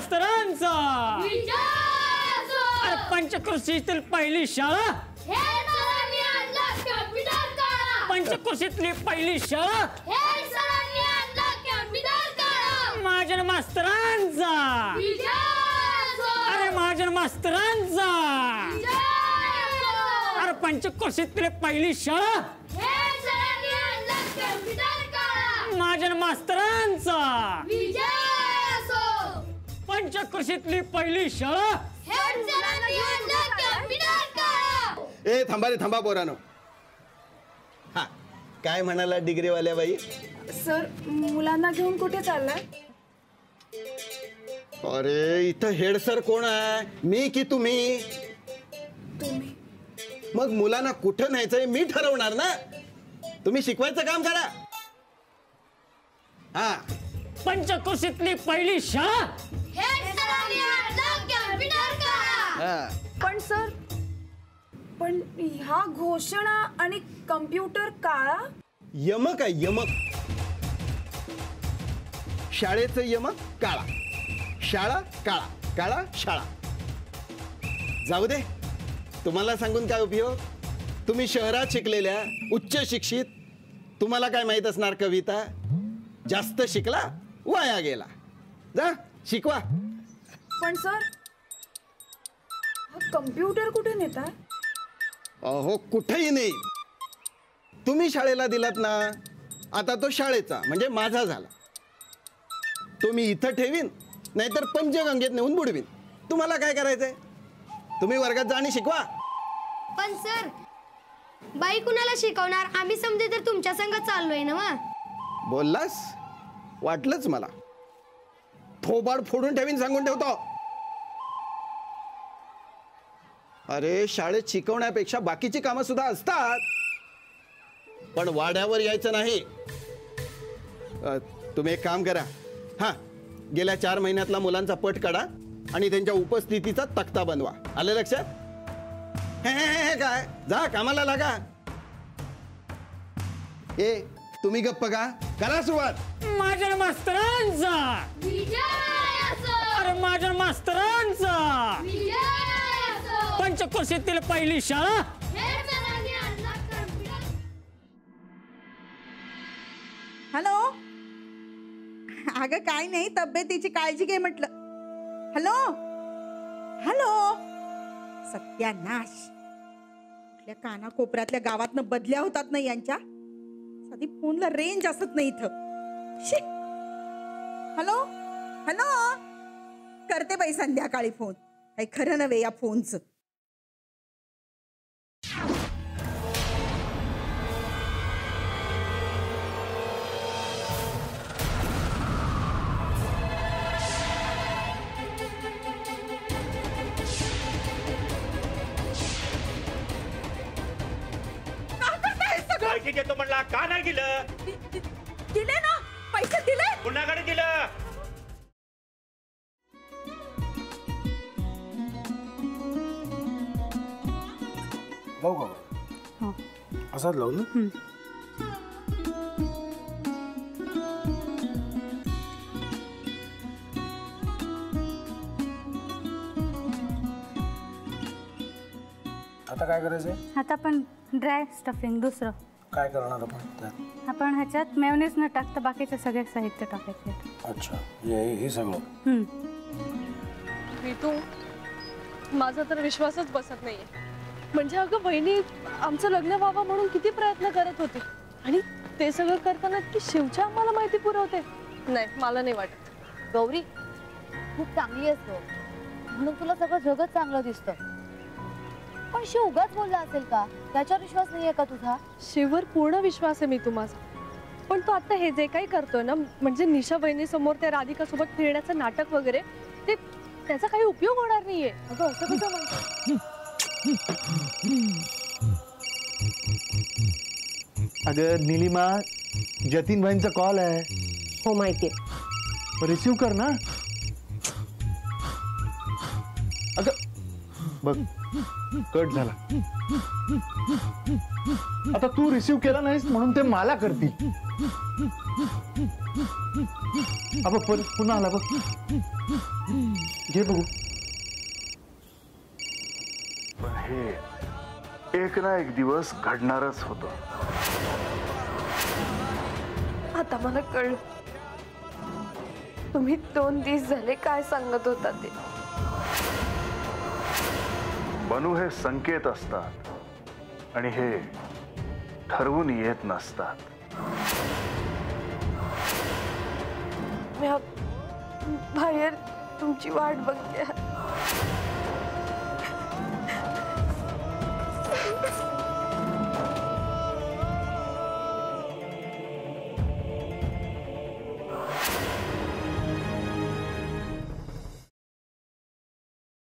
मास्तरांचा अरे पंचकृषीतील पहिली शाळा पंचकृषीतली पहिली शाळा महाजन मास्तरांचा अरे महाजन मास्तरांचा अरे पंचकृषीतली पहिली शाळा महाजन मास्तरांचा पंचकृषीतली पहिली शाळा ए थांबा रे थांबा पोरानो. हा काय म्हणाला डिग्रीवाल्या बाई? सर मुलांना घेऊन कुठे चाललाय? अरे इथं हेड सर कोण आहे, मी की तुम्ही? तुम्ही. मग मुलांना कुठं न्यायचंय मी ठरवणार ना. तुम्ही शिकवायचं काम करा. हा पंचकृषीतली पहिली शाळा. पण सर पण ह्या घोषणा आणि कम्प्युटर काळा. यमक आहे यमक. शाळेचं यमक काळा, शाळा काळा, काळा शाळा. जाऊ दे, तुम्हाला सांगून काय उपयोग. तुम्ही शहरात शिकलेल्या उच्च शिक्षित, तुम्हाला काय माहित असणार कविता. जास्त शिकला वाया गेला. जा शिकवा. पण सर कम्प्युटर कुठे नेताय? अहो कुठेही नाही. तुम्ही शाळेला दिलात ना, आता तो शाळेचा म्हणजे माझा झाला. तो मी इथं ठेवीन नाहीतर पंचगंगेत नेऊन बुडवीन. तुम्हाला काय करायचंय? तुम्ही वर्गात जा आणि शिकवा. पण सर बाई कुणाला शिकवणार? आम्ही समजे तर तुमच्या संग चाललोय ना. बोललास? वाटलंच मला. थोबाड फोडून ठेवीन सांगून ठेवतो. अरे शाळेत शिकवण्यापेक्षा बाकीची कामं सुद्धा असतात. पण वाड्यावर यायचं नाही. तुम्ही एक काम करा. हा गेल्या 4 महिन्यातला मुलांचा पट काढा आणि त्यांच्या उपस्थितीचा तक्ता बनवा. आलं लक्षात? हे काय जा कामाला लागा. ए तुम्ही गप्प का? करा सुरुवात. महाजन मास्तरांचा अरे महाजन मास्तरांचा पंचकृषीतील पहिली शाळा. हॅलो. अगं काय नाही, तब्येतीची काळजी घे म्हटलं. Hello hello. सत्यानाश. कुठल्या कानाकोपऱ्यातल्या गावातनं बदल्या होतात नाही यांच्या. साधी फोनला रेंज असत नाही इथं. Hello hello. करते बाई संध्याकाळी फोन. काही खरं नव्हे या फोनचं. पैसे देतो म्हणला, का नाही दिलं? दिले ना पैसे दिले. कुणाकडे दिलं? लावू का? असाच लावू ना. आता काय करायचंय? आता आपण ड्राय स्टफिंग दुसरं काय करणार आपण त्यात? आपण ह्याच्यात मेयोनीज न टाकता बाकीचे सगळे साहित्य टाकायचे. अच्छा हे सगळं. ऋतू माझा तर विश्वासच बसत नाहीये. म्हणजे अगं बहिणी आमचं लग्न व्हावं म्हणून किती प्रयत्न करत होती आणि ते सगळं करताना की शिवच्या आम्हाला माहिती पुरवते. नाही मला नाही वाटत. गौरी खूप चांगली असतो म्हणून तुला सगळं जगत चांगलं दिसतं. पण शिव उगाच बोलला असेल का? त्याच्यावर विश्वास नाहीये का तुझा? शिववर पूर्ण विश्वास आहे मी तुम्हाला. पण तो आता हे जे काही करतोय ना, म्हणजे निशा बहिणी समोर त्या राधिका सोबत फिरण्याचं नाटक वगैरे, ते त्याचा काही उपयोग होणार नाहीये. अगं असं कसं म्हणतो? अगं नीलिमा, जतीन भाईंचा कॉल आहे. हो माहितीये. रिसीव कर ना. अगं बघ कट झाला. आता तू रिसीव केला नाहीस म्हणून ते मला करतील. अब पुन्हा आला बघ. घे बघू. पण हे एक ना एक दिवस घडणारच होतं. आता मला कळलं तुम्ही 2 दिवस झाले काय सांगत होता ते. बनू हे संकेत असतात आणि हे ठरवून येत नसतात. मी बाहेर तुमची वाट बघते.